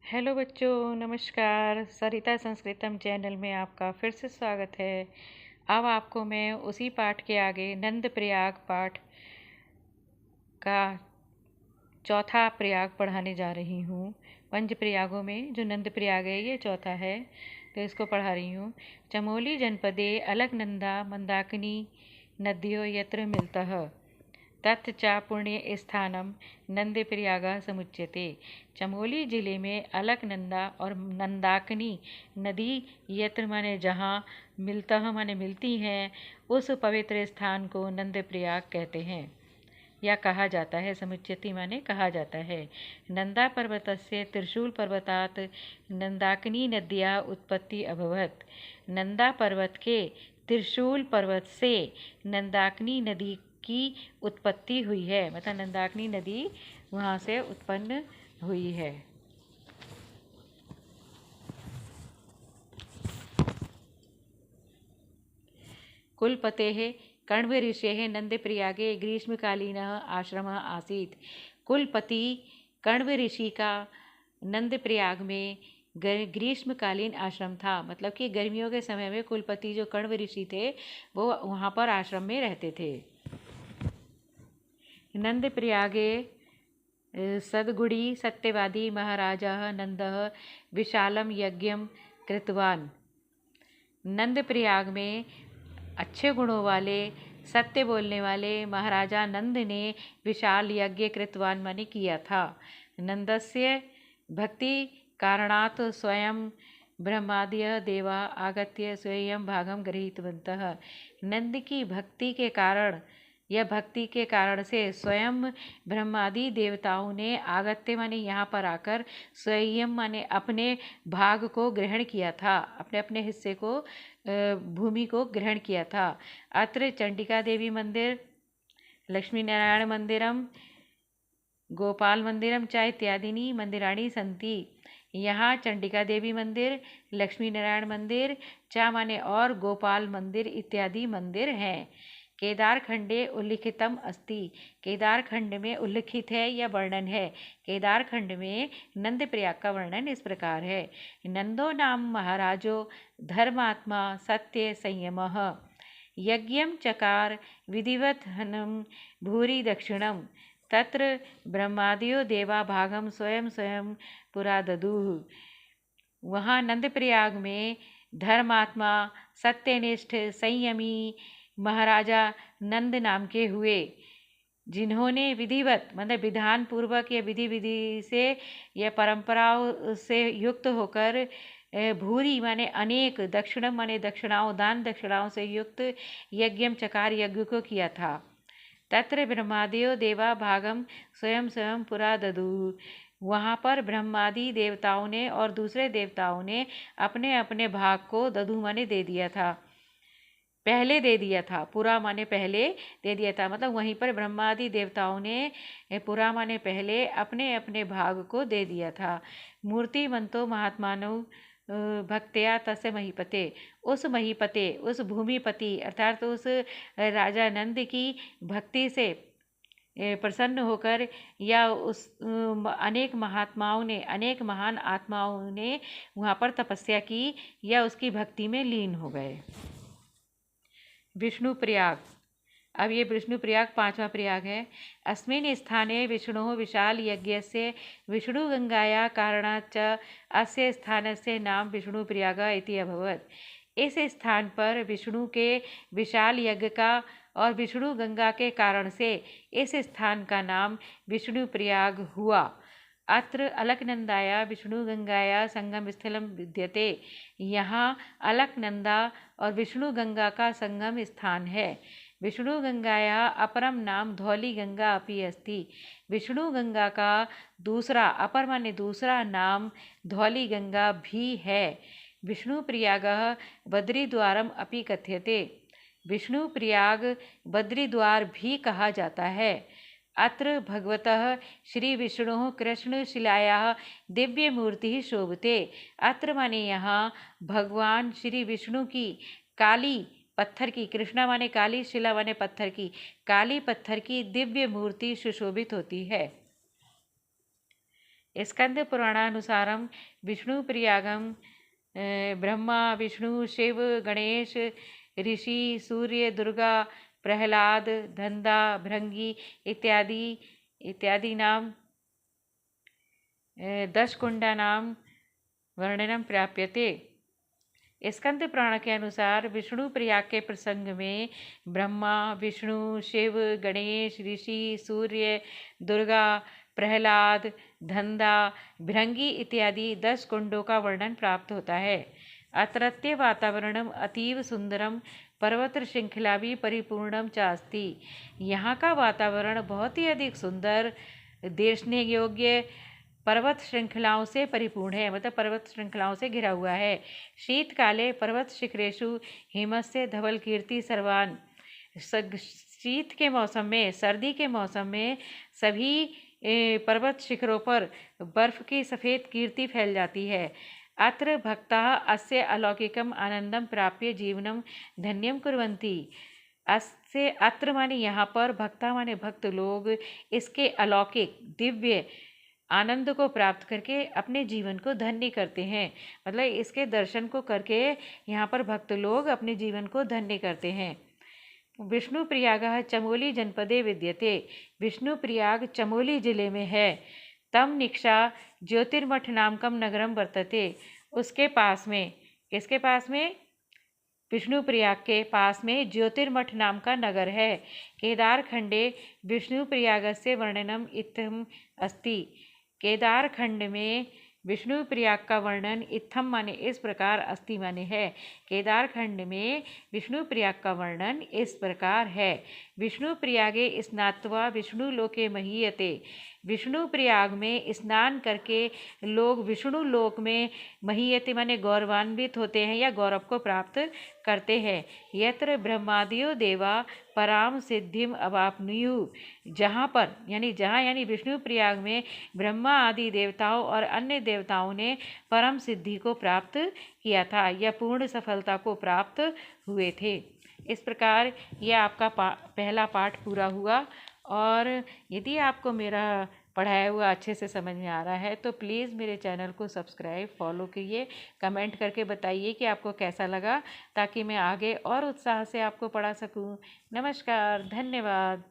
Hello बच्चों, नमस्कार। सरिता संस्कृतम channel में आपका फिर से स्वागत है। अब आपको मैं उसी पाठ के आगे नंद प्रयाग पाठ का चौथा प्रयाग पढ़ाने जा रही हूँ। पंच प्रयागों में जो नंद प्रयाग है ये चौथा है, तो इसको पढ़ा रही हूँ। चमोली जनपदे अलकनंदा मंदाकिनी नद्यो यत्र मिलतः तत् च पुण्य स्थानम नंद प्रयागा समुच्यते। चमोली जिले में अलकनंदा और नंदाकिनी नदी यत्र माने जहाँ, मिलतः माने मिलती हैं, उस पवित्र स्थान को नंद प्रयाग कहते हैं या कहा जाता है। समुच्यति माने कहा जाता है। नंदा पर्वतस्य त्रिशूल पर्वतात् नंदाकिनी नद्या उत्पत्ति अभवत्। नंदा पर्वत के त्रिशूल पर्वत से नंदाकिनी नदी की उत्पत्ति हुई है, मतलब नंदाकिनी नदी वहाँ से उत्पन्न हुई है। कुलपतेः कण्व नंदप्रयागे ग्रीष्मकालीनः आश्रमः आसीत्। कुलपति कण्व ऋषि का नंदप्रयाग में ग्रीष्मकालीन आश्रम था, मतलब कि गर्मियों के समय में कुलपति जो कण्व ऋषि थे वो वहाँ पर आश्रम में रहते थे। नंदप्रयागे सद्गुणी सत्यवादी महाराजा नंदः विशालम यज्ञम कृतवान। नंदप्रयाग में अच्छे गुणों वाले, सत्य बोलने वाले महाराजा नंद ने विशाल यज्ञ कृतवान माने किया था। नंदस्य भक्ति कारणात् स्वयं ब्रह्मादय देवा आगत्य स्वयं भागम गृहीतवन्तः। नंद की भक्ति के कारण या भक्ति के कारण से स्वयं ब्रह्मादि देवताओं ने आगत्य माने यहाँ पर आकर स्वयं माने अपने भाग को ग्रहण किया था, अपने अपने हिस्से को भूमि को ग्रहण किया था। अत्र चंडिका देवी मंदिर, लक्ष्मी नारायण मंदिरम, गोपाल मंदिरम च इत्यादिनी मंदिराणी संति। यहाँ चंडिका देवी मंदिर, लक्ष्मी नारायण मंदिर, च माने और, गोपाल मंदिर इत्यादि मंदिर हैं। केदार खंडे उल्लिखितम अस्ति। केदार खंड में उल्लिखित है या वर्णन है। केदार खंड में नंद प्रयाग का वर्णन इस प्रकार है। नंदो नाम महाराजो धर्मात्मा सत्य संयमः यज्ञम चकार विधिवत हनम भूरि दक्षिणम तत्र ब्रह्मादयो देवा भागम स्वयं स्वयं पुरा ददुः। वहाँ नंद प्रयाग में धर्मात्मा, सत्यनिष्ठ, संयमी महाराजा नंद नाम के हुए, जिन्होंने विधिवत मतलब विधान पूर्वक या विधि से या परंपराओं से युक्त होकर भूरी माने अनेक, दक्षिणम माने दक्षिणाओं, दान दक्षिणाओं से युक्त यज्ञम चकार यज्ञ को किया था। तत्र ब्रह्मादयो देवा भागम स्वयं स्वयं पुरा ददु। वहाँ पर ब्रह्मादि देवताओं ने और दूसरे देवताओं ने अपने अपने भाग को ददु माने दे दिया था, पहले दे दिया था। पुरा माने पहले दे दिया था, मतलब वहीं पर ब्रह्मादि देवताओं ने पुरा माने पहले अपने अपने भाग को दे दिया था। मूर्तिमंतो महात्मानो भक्त्या तस्य महीपते। उस महीपते, उस भूमिपति अर्थात उस राजा नंद की भक्ति से प्रसन्न होकर या उस अनेक महात्माओं ने, अनेक महान आत्माओं ने वहाँ पर तपस्या की या उसकी भक्ति में लीन हो गए। विष्णु प्रयाग। अब ये विष्णु प्रयाग पांचवा प्रयाग है। अस्मिन् स्थाने विष्णुः विशाल यज्ञस्य विष्णु गंगाया कारणाच्च अस्य स्थानस्य नाम विष्णु प्रयाग इति अभवत्। इस स्थान पर विष्णु के विशाल यज्ञ का और विष्णु गंगा के कारण से इस स्थान का नाम विष्णु प्रयाग हुआ। अत्र अलकनंदाया विष्णु गंगाया संगम स्थलम विद्यते। यहाँ अलकनंदा और विष्णु गंगा का संगम स्थान है। विष्णु गंगाया अपरम नाम धौली गंगा अपि अस्ति। विष्णु गंगा का दूसरा, अपर माने दूसरा नाम धौली गंगा भी है। विष्णु प्रयागः बद्रीद्वारम अपि कथ्यते। विष्णु प्रयाग बद्रीद्वार भी कहा जाता है। अत्र भगवतः श्री विष्णुः कृष्णशिलायाः दिव्य मूर्ति शोभते। अत्र माने यहाँ भगवान श्री विष्णु की काली पत्थर की, कृष्णा माने काली, शिला माने पत्थर की, काली पत्थर की दिव्य मूर्ति सुशोभित होती है। स्कंद पुराणानुसारम विष्णु प्रियागम ब्रह्मा विष्णु शिव गणेश ऋषि सूर्य दुर्गा प्रहलाद धंदा भृंगी इत्यादि नाम 10 कुंडानाम वर्णनम प्राप्यते। स्कंद पुराण के अनुसार विष्णु प्रयाग के प्रसंग में ब्रह्मा विष्णु शिव गणेश ऋषि सूर्य दुर्गा प्रहलाद धंदा भृंगी इत्यादि 10 कुंडों का वर्णन प्राप्त होता है। अत्रत्य वातावरणम अतीव सुंदरम पर्वत श्रृंखला भी परिपूर्णम चास्ति। यहाँ का वातावरण बहुत ही अधिक सुंदर देखने योग्य पर्वत श्रृंखलाओं से परिपूर्ण है, मतलब पर्वत श्रृंखलाओं से घिरा हुआ है। शीतकाले पर्वत शिखरेषु हिमस्य धवल कीर्ति सर्वान। शीत के मौसम में, सर्दी के मौसम में सभी पर्वत शिखरों पर बर्फ की सफ़ेद कीर्ति फैल जाती है। अत्र भक्ताः अस्य अलौकिकम आनंदम प्राप्य जीवनम धन्यम कुर्वन्ति। अस्य अत्र माने यहाँ पर, भक्ता माने भक्त लोग इसके अलौकिक दिव्य आनंद को प्राप्त करके अपने जीवन को धन्य करते हैं। मतलब इसके दर्शन को करके यहाँ पर भक्त लोग अपने जीवन को धन्य करते हैं। विष्णु प्रयागः चमोली जनपदे विद्यते। विष्णु प्रयाग चमोली जिले में है। तम निक्षा ज्योतिर्मठ नामकम नगरम वर्तते। उसके पास में, किसके पास में? विष्णु प्रयाग के पास में ज्योतिर्मठ नाम का नगर है। केदार खंडे विष्णु प्रयागस्य वर्णनम इत्थम अस्ति। केदार खंड में विष्णु प्रयाग का वर्णन इत्थम माने इस प्रकार, अस्ति माने है। केदार खंड में विष्णु प्रयाग का वर्णन इस प्रकार है। विष्णु प्रयागे स्नात्वा विष्णु लोके महीयते। विष्णु प्रयाग में स्नान करके लोग विष्णु लोक में महीयते माने गौरवान्वित होते हैं या गौरव को प्राप्त करते हैं। यत्र ब्रह्मादियो देवा पराम सिद्धिम अवाप्नुयु। जहाँ पर यानी विष्णु प्रयाग में ब्रह्मा आदि देवताओं और अन्य देवताओं ने परम सिद्धि को प्राप्त किया था या पूर्ण सफलता को प्राप्त हुए थे। इस प्रकार यह आपका पहला पाठ पूरा हुआ। और यदि आपको मेरा पढ़ाया हुआ अच्छे से समझ में आ रहा है तो प्लीज़ मेरे चैनल को सब्सक्राइब फॉलो कीजिए, कमेंट करके बताइए कि आपको कैसा लगा, ताकि मैं आगे और उत्साह से आपको पढ़ा सकूं। नमस्कार, धन्यवाद।